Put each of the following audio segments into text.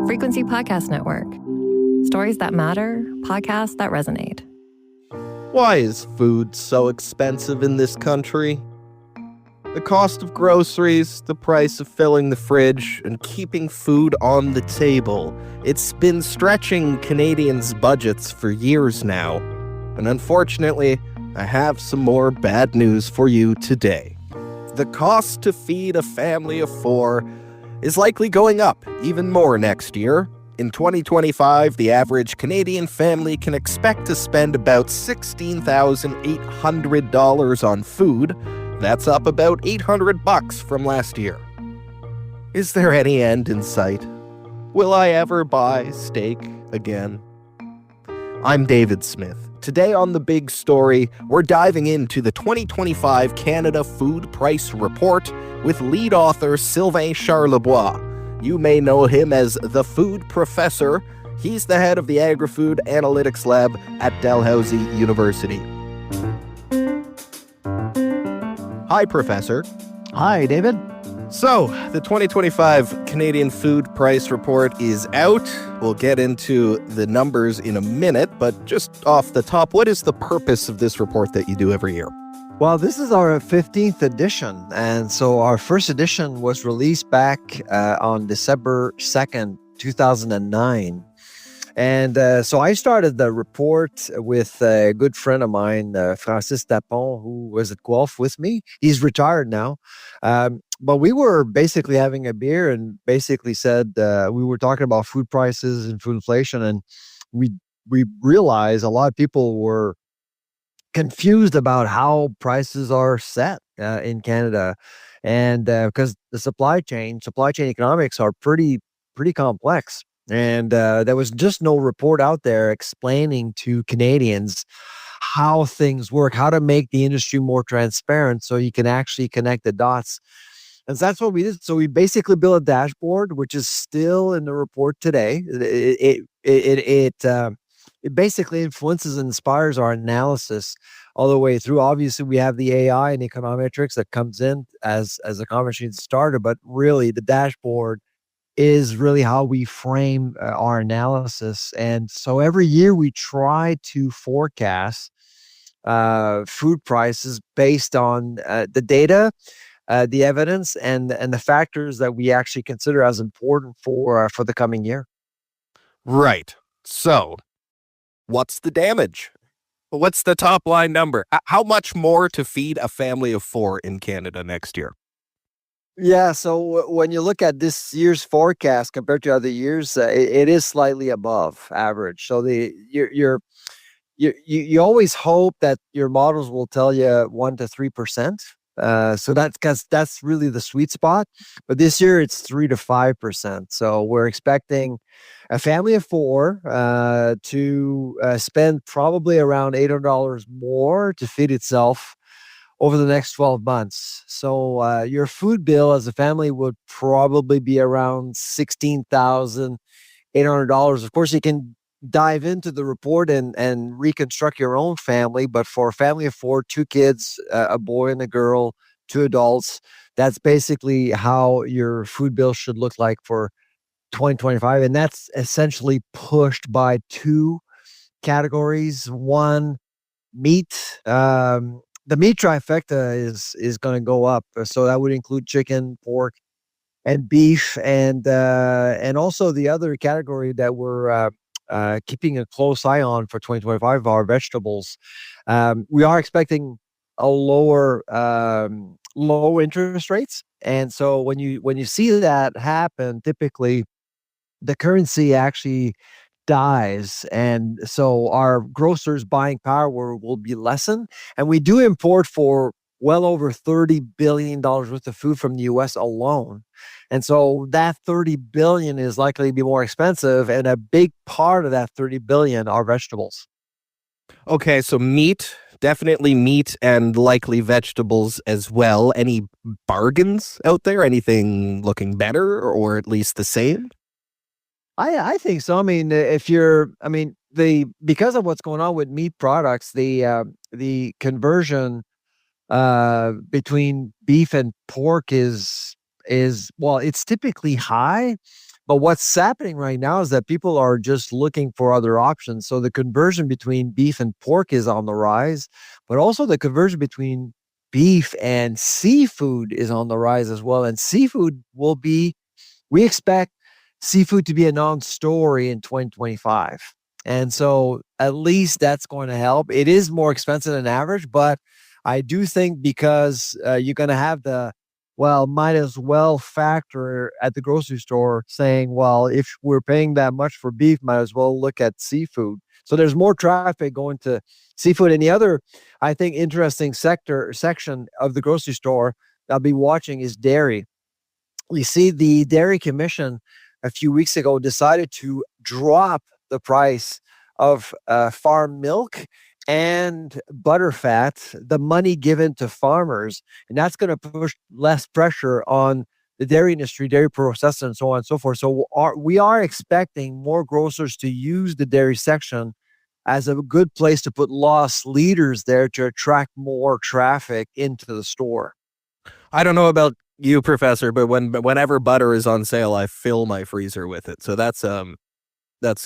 Frequency Podcast Network. Stories that matter, podcasts that resonate. Why is food so expensive in this country? The cost of groceries, the price of filling the fridge, and keeping food on the table. It's been stretching Canadians' budgets for years now. And unfortunately, I have some more bad news for you today. The cost to feed a family of 4 is likely going up even more next year. In 2025, the average Canadian family can expect to spend about $16,800 on food. That's up about $800 from last year. Is there any end in sight? Will I ever buy steak again? I'm David Smith. Today on The Big Story, we're diving into the 2025 Canada Food Price Report with lead author Sylvain Charlebois. You may know him as the Food Professor. He's the head of the Agrifood Analytics Lab at Dalhousie University. Hi, Professor. Hi, David. So, the 2025 Canadian Food Price Report is out. We'll get into the numbers in a minute, but just off the top, what is the purpose of this report that you do every year? Well, this is our 15th edition, and so our first edition was released back on December 2nd, 2009. And so I started the report with a good friend of mine, Francis Tapon, who was at Guelph with me. He's retired now. But we were basically having a beer and basically said we were talking about food prices and food inflation. And we realized a lot of people were confused about how prices are set in Canada. And because the supply chain economics are pretty complex. And there was just no report out there explaining to Canadians how things work, how to make the industry more transparent so you can actually connect the dots. And so that's what we did. So we basically built a dashboard, which is still in the report today. It basically influences and inspires our analysis all the way through. Obviously, we have the AI and econometrics that comes in as the conversation started, but really the dashboard is really how we frame our analysis. And so every year we try to forecast food prices based on the data, the evidence, and the factors that we actually consider as important for the coming year. Right. So, what's the damage? What's the top line number? How much more to feed a family of 4 in Canada next year? Yeah, so when you look at this year's forecast compared to other years, it is slightly above average. So you always hope that your models will tell you 1 to 3%. So that's really the sweet spot. But this year it's 3 to 5%. So we're expecting a family of 4 to spend probably around $800 more to feed itself over the next 12 months. So your food bill as a family would probably be around $16,800. Of course, you can dive into the report and reconstruct your own family. But for a family of 4, 2 kids, a boy and a girl, 2 adults, that's basically how your food bill should look like for 2025. And that's essentially pushed by 2 categories. One, meat. The meat trifecta is going to go up. So that would include chicken, pork, and beef. And also the other category that we're keeping a close eye on for 2025 are vegetables. We are expecting a low interest rates. And so when you see that happen, typically the currency actually dies, and so our grocers' buying power will be lessened. And we do import for well over $30 billion worth of food from the US alone. And so that 30 billion is likely to be more expensive, and a big part of that 30 billion are vegetables. Okay, so meat, definitely meat, and likely vegetables as well. Any bargains out there? Anything looking better or at least the same? I think so. I mean, because of what's going on with meat products, the conversion between beef and pork is well, it's typically high, But what's happening right now is that people are just looking for other options. So the conversion between beef and pork is on the rise, but also the conversion between beef and seafood is on the rise as well. And seafood we expect seafood to be a non-story in 2025. And so at least that's going to help. It is more expensive than average, but I do think because you're going to have might as well factor at the grocery store saying, well, if we're paying that much for beef, might as well look at seafood. So there's more traffic going to seafood. And the other, I think, interesting section of the grocery store I'll be watching is dairy. We see the Dairy Commission a few weeks ago decided to drop the price of farm milk and butterfat, the money given to farmers, and that's going to push less pressure on the dairy industry, dairy processors, and so on and so forth. So we are expecting more grocers to use the dairy section as a good place to put loss leaders there to attract more traffic into the store. I don't know about you, Professor, but whenever butter is on sale, I fill my freezer with it. So that's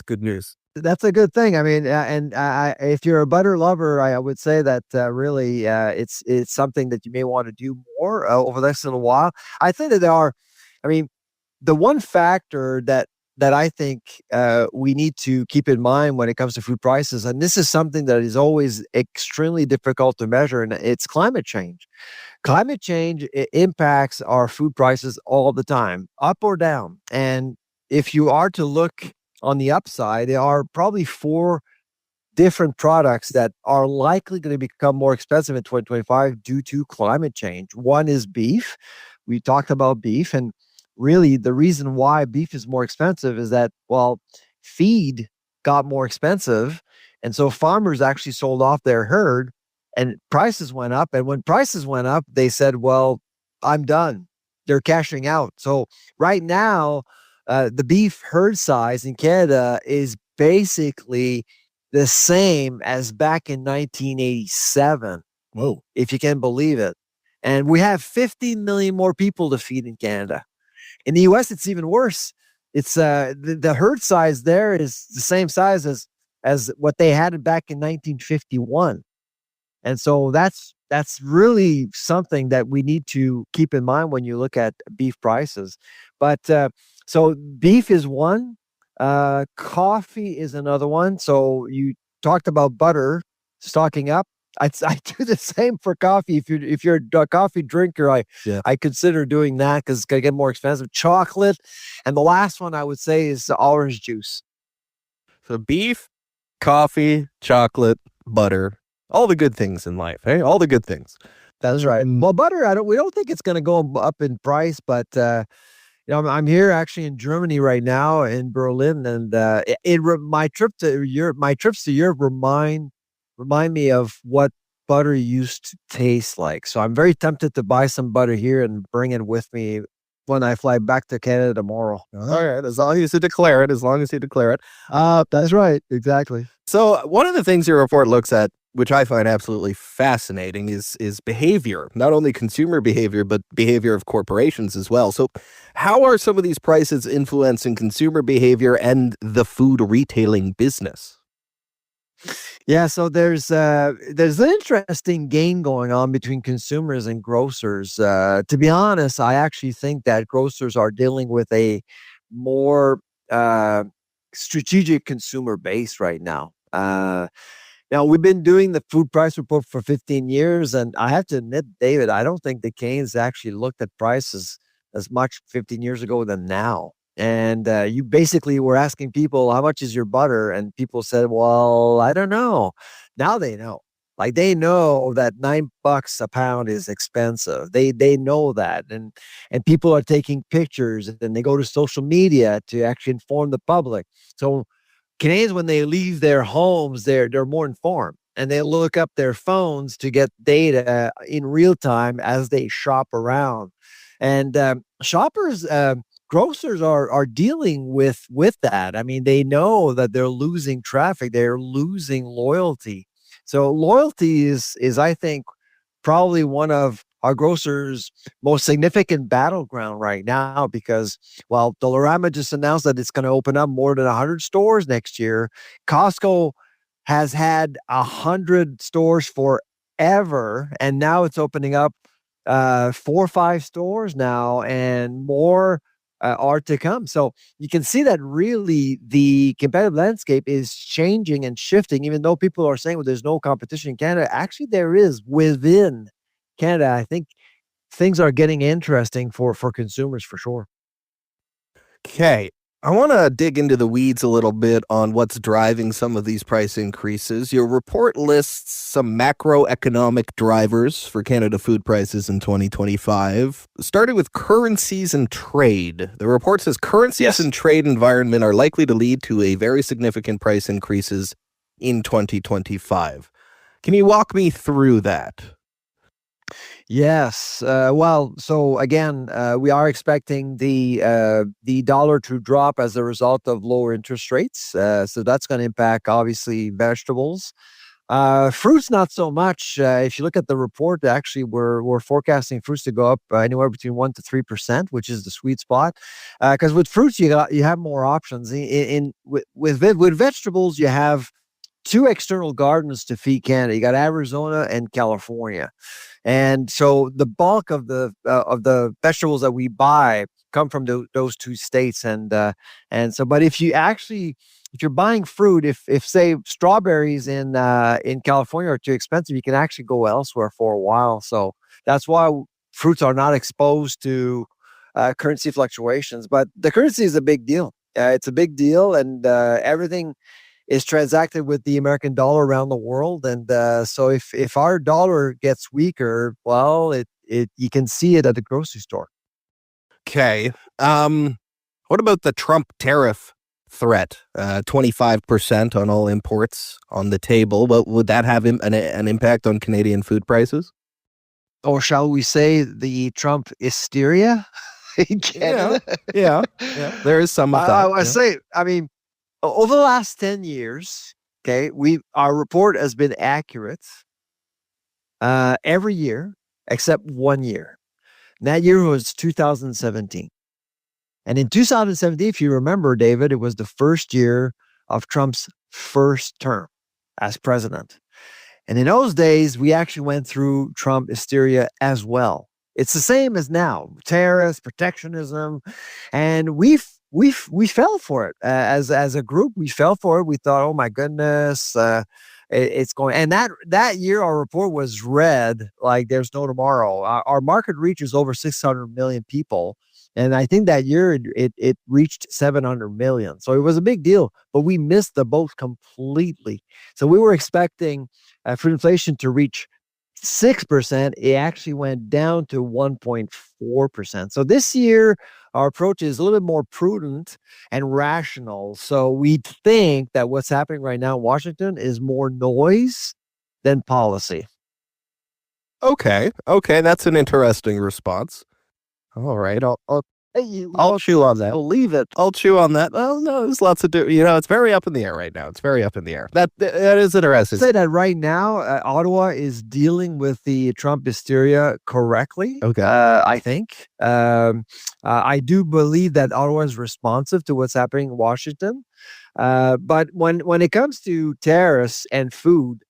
good news. That's a good thing. I mean, if you're a butter lover, I would say that really it's something that you may want to do more over the next little while. I think that there are, I mean, the one factor that I think we need to keep in mind when it comes to food prices, and this is something that is always extremely difficult to measure, and it's climate change. Climate change impacts our food prices all the time, up or down. And if you are to look on the upside, there are probably 4 different products that are likely going to become more expensive in 2025 due to climate change. One is beef. We talked about beef, and really the reason why beef is more expensive is that, well, feed got more expensive, and so farmers actually sold off their herd and prices went up. And when prices went up, they said, well, I'm done. They're cashing out. So right now, the beef herd size in Canada is basically the same as back in 1987. Whoa. If you can believe it. And we have 15 million more people to feed in Canada. In the US, it's even worse. It's the herd size there is the same size as what they had back in 1951. And so that's really something that we need to keep in mind when you look at beef prices. But so beef is one, coffee is another one. So you talked about butter stocking up. I do the same for coffee. If you're a coffee drinker, I consider doing that because it's gonna get more expensive. Chocolate, and the last one I would say is orange juice. So beef, coffee, chocolate, butter. All the good things in life, hey? All the good things. That's right. Well, butter, we don't think it's going to go up in price, but I'm here actually in Germany right now in Berlin, and my trips to Europe remind me of what butter used to taste like. So I'm very tempted to buy some butter here and bring it with me when I fly back to Canada tomorrow. All right, as long as you declare it. That's right, exactly. So one of the things your report looks at, which I find absolutely fascinating, is behavior, not only consumer behavior, but behavior of corporations as well. So how are some of these prices influencing consumer behavior and the food retailing business? Yeah, so there's an interesting game going on between consumers and grocers. To be honest, I actually think that grocers are dealing with a more strategic consumer base right now. Now, we've been doing the food price report for 15 years, and I have to admit, David, I don't think the Canes actually looked at prices as much 15 years ago than now. And you basically were asking people, how much is your butter? And people said, well, I don't know. Now they know. Like, they know that $9 a pound is expensive. They know that. And people are taking pictures, and they go to social media to actually inform the public. So Canadians, when they leave their homes, they're more informed, and they look up their phones to get data in real time as they shop around. And grocers are dealing with that. I mean, they know that they're losing traffic, they're losing loyalty. So loyalty is I think probably one of our grocers' most significant battleground right now because, well, Dollarama just announced that it's going to open up more than 100 stores next year. Costco has had 100 stores forever, and now it's opening up 4 or 5 stores now, and more are to come. So you can see that really the competitive landscape is changing and shifting, even though people are saying, well, there's no competition in Canada. Actually, there is within Canada. I think things are getting interesting for consumers for sure. Okay. I want to dig into the weeds a little bit on what's driving some of these price increases. Your report lists some macroeconomic drivers for Canada food prices in 2025, starting with currencies and trade. The report says currencies and trade environment are likely to lead to a very significant price increases in 2025. Can you walk me through that? Yes. Well, so again, we are expecting the dollar to drop as a result of lower interest rates. So that's going to impact obviously vegetables. Fruits, not so much. If you look at the report, actually, we're forecasting fruits to go up anywhere between 1% to 3%, which is the sweet spot. Because with fruits, you have more options. With vegetables, you have two external gardens to feed Canada. You got Arizona and California. And so the bulk of the vegetables that we buy come from those two states, and so. But if you're buying fruit, if say strawberries in California are too expensive, you can actually go elsewhere for a while. So that's why fruits are not exposed to currency fluctuations. But the currency is a big deal. It's a big deal, and everything is transacted with the American dollar around the world. And so if our dollar gets weaker, well, you can see it at the grocery store. Okay. What about the Trump tariff threat? 25% on all imports on the table. Well, would that have an impact on Canadian food prices? Or shall we say the Trump hysteria in Canada? Yeah. There is some of that. I mean, over the last 10 years, okay, our report has been accurate every year except 1 year. And that year was 2017. And in 2017, if you remember, David, it was the first year of Trump's first term as president. And in those days, we actually went through Trump hysteria as well. It's the same as now, tariffs, protectionism, and we fell for it as a group. We fell for it. We thought, oh my goodness, it's going. And that year, our report was read like there's no tomorrow. Our market reach is over 600 million people, and I think that year it reached 700 million. So it was a big deal, but we missed the boat completely. So we were expecting for inflation to reach 6%, it actually went down to 1.4%. So this year, our approach is a little bit more prudent and rational. So we think that what's happening right now in Washington is more noise than policy. Okay, that's an interesting response. All right, I'll chew on that. Believe it. I'll chew on that. Well, no, there's lots of it's very up in the air right now. It's very up in the air. That is interesting. Say that right now, Ottawa is dealing with the Trump hysteria correctly. Okay, I think. I do believe that Ottawa is responsive to what's happening in Washington. But when it comes to tariffs and food,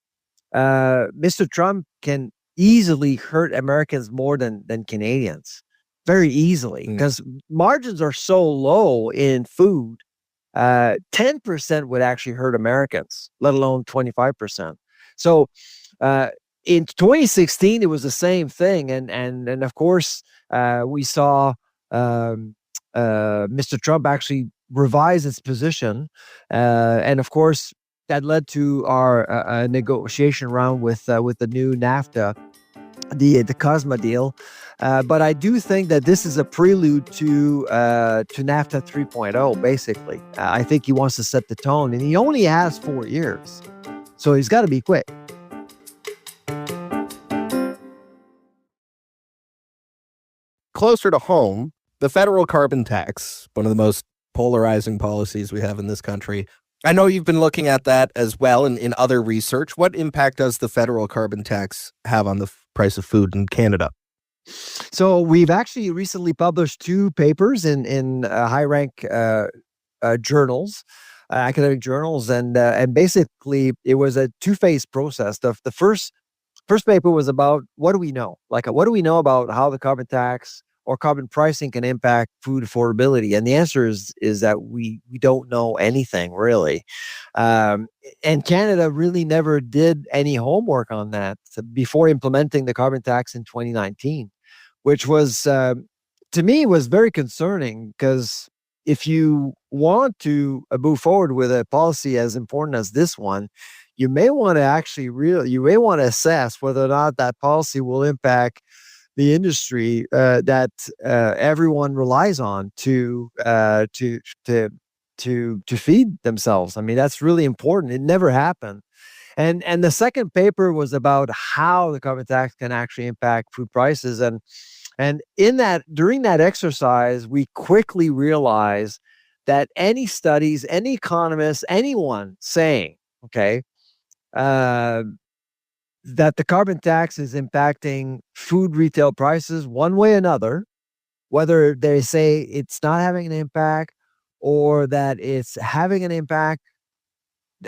Mr. Trump can easily hurt Americans more than Canadians. Very easily, because margins are so low in food. 10% would actually hurt Americans, let alone 25%. So in 2016, it was the same thing, and of course we saw Mr. Trump actually revise its position, and of course that led to our negotiation round with the new NAFTA. The COSMA deal, but I do think that this is a prelude to NAFTA 3.0. Basically, I think he wants to set the tone, and he only has 4 years, so he's got to be quick. Closer to home, the federal carbon tax, one of the most polarizing policies we have in this country. I know you've been looking at that as well in other research. What impact does the federal carbon tax have on the price of food in Canada? So we've actually recently published 2 papers in high rank journals, academic journals, and basically it was a 2-phase process. The first paper was about what do we know? Like, what do we know about how the carbon tax or carbon pricing can impact food affordability? And the answer is that we don't know anything really. And Canada really never did any homework on that before implementing the carbon tax in 2019, which was to me was very concerning, because if you want to move forward with a policy as important as this one, you may want to assess whether or not that policy will impact the industry that everyone relies on to feed themselves. I mean, that's really important. It never happened. And the second paper was about how the carbon tax can actually impact food prices. And during that exercise, we quickly realized that any studies, any economist, anyone saying, okay, that the carbon tax is impacting food retail prices one way or another, whether they say it's not having an impact or that it's having an impact,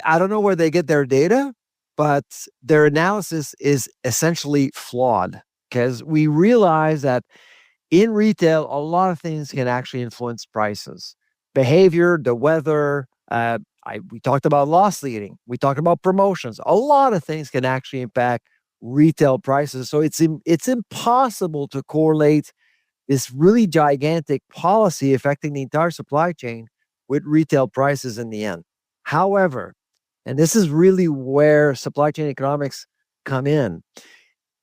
I don't know where they get their data, but their analysis is essentially flawed, because we realize that in retail, a lot of things can actually influence prices. Behavior, the weather, we talked about loss leading. We talked about promotions. A lot of things can actually impact retail prices. So it's impossible to correlate this really gigantic policy affecting the entire supply chain with retail prices in the end. However, and this is really where supply chain economics come in,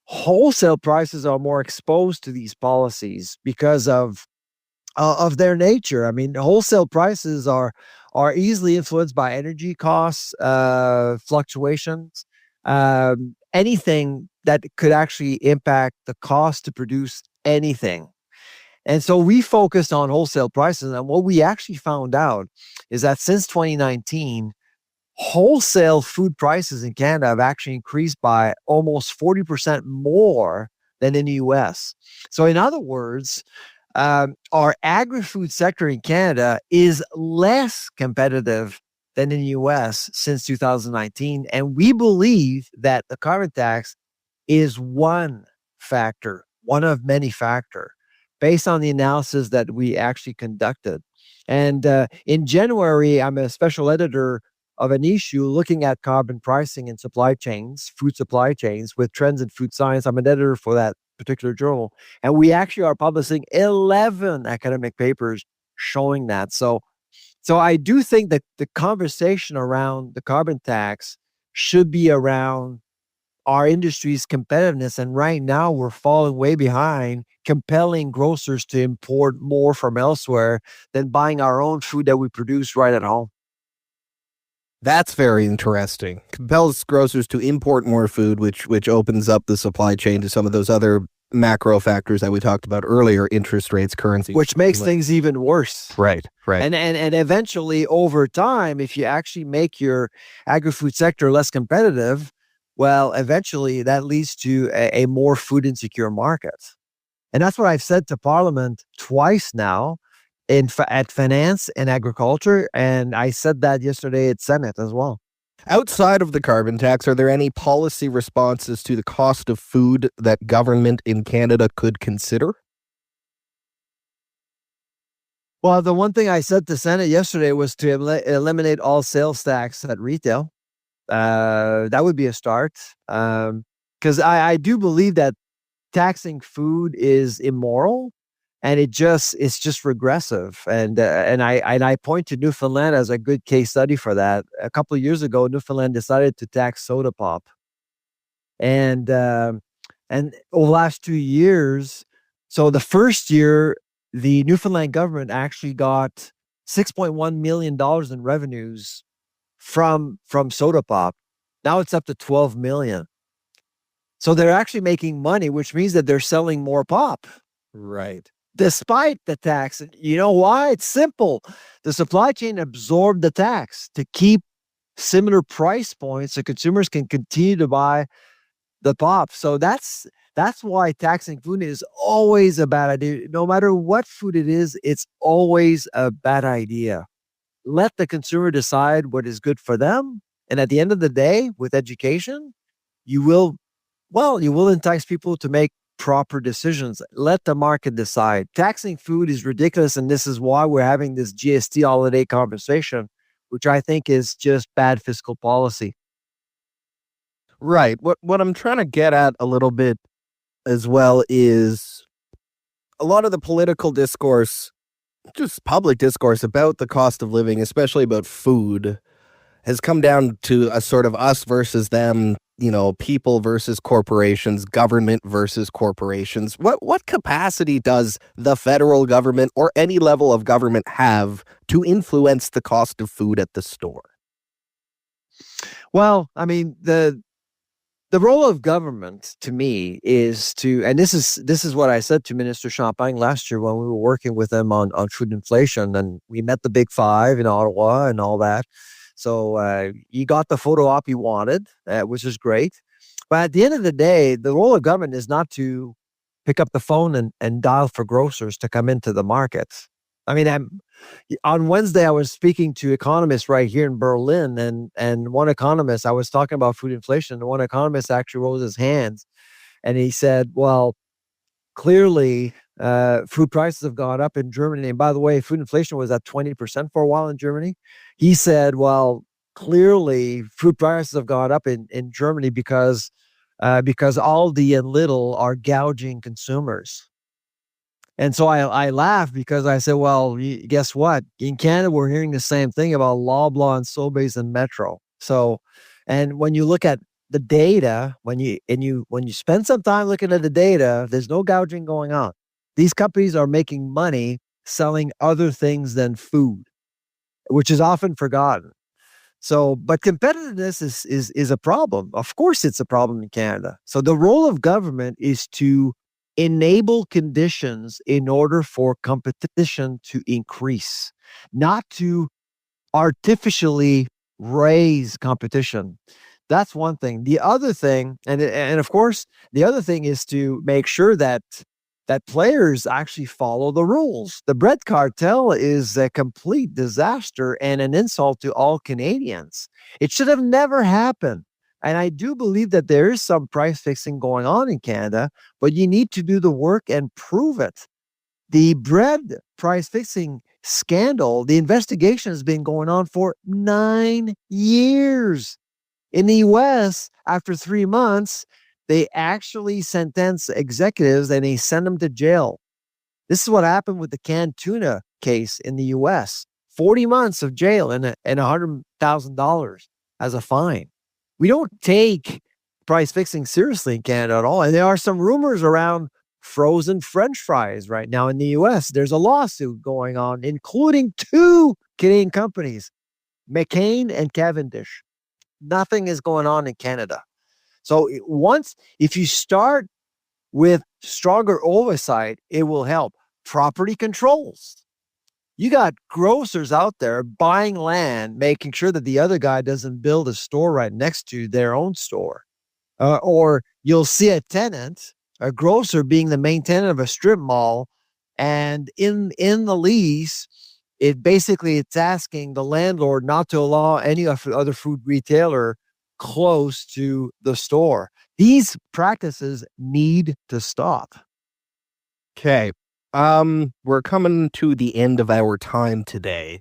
wholesale prices are more exposed to these policies because of their nature. I mean, wholesale prices are easily influenced by energy costs, fluctuations, anything that could actually impact the cost to produce anything. And so we focused on wholesale prices, and what we actually found out is that since 2019, wholesale food prices in Canada have actually increased by almost 40% more than in the US. So in other words, our agri-food sector in Canada is less competitive than in the US since 2019. And we believe that the carbon tax is one factor, one of many factors, based on the analysis that we actually conducted. And in January, I'm a special editor of an issue looking at carbon pricing in supply chains, food supply chains, with trends in food science. I'm an editor for that particular journal. And we actually are publishing 11 academic papers showing that. So I do think that the conversation around the carbon tax should be around our industry's competitiveness. And right now we're falling way behind, compelling grocers to import more from elsewhere than buying our own food that we produce right at home. That's very interesting. Compels grocers to import more food, which opens up the supply chain to some of those other macro factors that we talked about earlier, interest rates, currency. Which makes things even worse. Right. And eventually, over time, if you actually make your agri-food sector less competitive, well, eventually that leads to a more food insecure market. And that's what I've said to Parliament twice now, at Finance and Agriculture, and I said that yesterday at Senate as well. Outside of the carbon tax, are there any policy responses to the cost of food that government in Canada could consider? Well, the one thing I said to Senate yesterday was to eliminate all sales tax at retail. That would be a start, because I do believe that taxing food is immoral. And it's just regressive. And I point to Newfoundland as a good case study for that. A couple of years ago, Newfoundland decided to tax soda pop. And over the last 2 years, so the first year, the Newfoundland government actually got $6.1 million in revenues from soda pop. Now it's up to $12 million. So they're actually making money, which means that they're selling more pop. Right. Despite the tax. You know why? It's simple. The supply chain absorbed the tax to keep similar price points so consumers can continue to buy the pop. So that's That's why taxing food is always a bad idea. No matter what food it is, it's always a bad idea. Let the consumer decide what is good for them. And at the end of the day, with education, you will, you will entice people to make proper decisions. Let the market decide. Taxing food is ridiculous. And this is why we're having this GST holiday conversation, which I think is just bad fiscal policy. Right. What I'm trying to get at a little bit as well is a lot of the political discourse, just public discourse about the cost of living, especially about food, has come down to a sort of us versus them, people versus corporations, government versus corporations. What capacity does the federal government or any level of government have to influence the cost of food at the store? Well, I mean, the role of government to me is to, and this is what I said to Minister Champagne last year when we were working with him on food inflation, and we met the Big Five in Ottawa and all that. So he got the photo op he wanted, which is great. But at the end of the day, the role of government is not to pick up the phone and dial for grocers to come into the market. I mean, on Wednesday, I was speaking to economists right here in Berlin, and one economist, I was talking about food inflation, and one economist actually rose his hands, and he said, well, clearly, food prices have gone up in Germany. And by the way, food inflation was at 20% for a while in Germany. He said, well, clearly, food prices have gone up in Germany because Aldi and Lidl are gouging consumers. And so I laughed because I said, well, guess what? In Canada, we're hearing the same thing about Loblaw and Sobeys and Metro. So, and when you look at the data, when you spend some time looking at the data, there's no gouging going on. These companies are making money selling other things than food, which is often forgotten. So, but competitiveness is a problem. Of course, it's a problem in Canada. So the role of government is to enable conditions in order for competition to increase, not to artificially raise competition. That's one thing. The other thing, and of course, the other thing is to make sure that players actually follow the rules. The bread cartel is a complete disaster and an insult to all Canadians. It should have never happened. And I do believe that there is some price fixing going on in Canada, but you need to do the work and prove it. The bread price fixing scandal, the investigation has been going on for 9 years. In the US, after 3 months, they actually sentence executives and they send them to jail. This is what happened with the canned tuna case in the US. 40 months of jail and $100,000 as a fine. We don't take price fixing seriously in Canada at all. And there are some rumors around frozen French fries right now in the US. There's a lawsuit going on, including 2 Canadian companies, McCain and Cavendish. Nothing is going on in Canada. So if you start with stronger oversight, it will help. Property controls. You got grocers out there buying land, making sure that the other guy doesn't build a store right next to their own store. Or you'll see a tenant, a grocer being the main tenant of a strip mall, and in the lease, it's asking the landlord not to allow any other food retailer close to the store. These practices need to stop. Okay. We're coming to the end of our time today.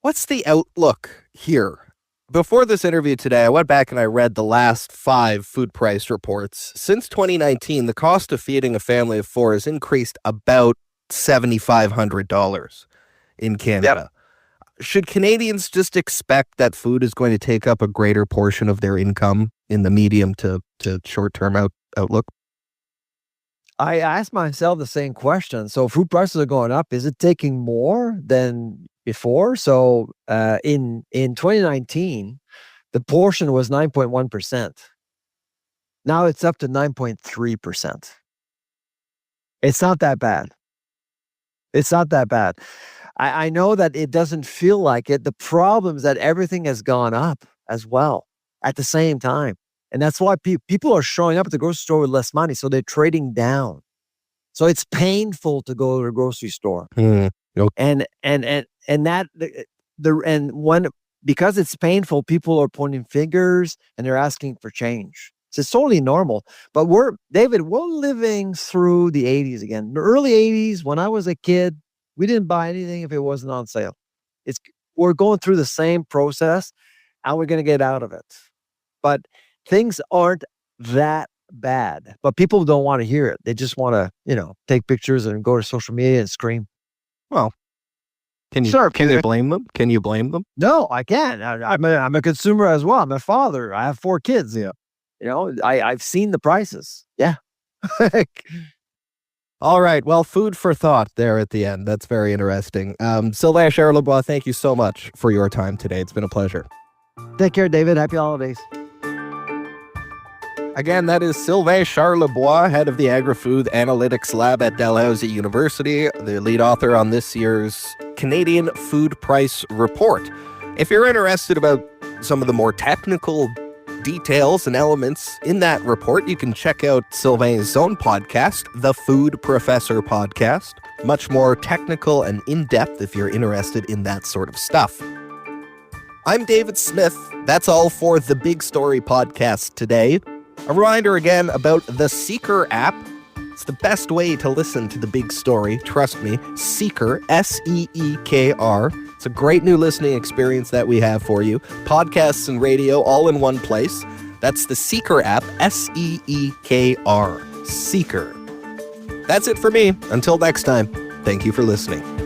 What's the outlook here? Before this interview today, I went back and I read the last 5 food price reports. Since 2019, the cost of feeding a family of 4 has increased about $7,500 in Canada. Yep. Should Canadians just expect that food is going to take up a greater portion of their income in the medium to short-term outlook? I asked myself the same question. So food prices are going up. Is it taking more than before? So in 2019, the portion was 9.1%. Now it's up to 9.3%. It's not that bad. It's not that bad. I know that it doesn't feel like it. The problem is that everything has gone up as well at the same time. And that's why people are showing up at the grocery store with less money. So they're trading down. So it's painful to go to the grocery store. Okay. Because it's painful, people are pointing fingers and they're asking for change. So it's totally normal. But we're living through the 80s again. The early 80s, when I was a kid, we didn't buy anything if it wasn't on sale. We're going through the same process and we're going to get out of it. But things aren't that bad. But people don't want to hear it. They just want to, take pictures and go to social media and scream. Well, can you blame them? Can you blame them? No, I can't. I'm a consumer as well. I'm a father. I have 4 kids. Yeah. I've seen the prices. Yeah. All right. Well, food for thought there at the end. That's very interesting. Sylvain Charlebois, thank you so much for your time today. It's been a pleasure. Take care, David. Happy holidays. Again, that is Sylvain Charlebois, head of the Agrifood Analytics Lab at Dalhousie University, the lead author on this year's Canadian Food Price Report. If you're interested about some of the more technical details and elements in that report, you can check out Sylvain's own podcast, The Food Professor Podcast. Much more technical and in-depth if you're interested in that sort of stuff. I'm David Smith. That's all for the Big Story podcast today. A reminder again about the Seeker app. It's the best way to listen to the big story. Trust me, Seeker, Seekr. It's a great new listening experience that we have for you. Podcasts and radio all in one place. That's the Seeker app, Seekr. Seeker. That's it for me. Until next time, thank you for listening.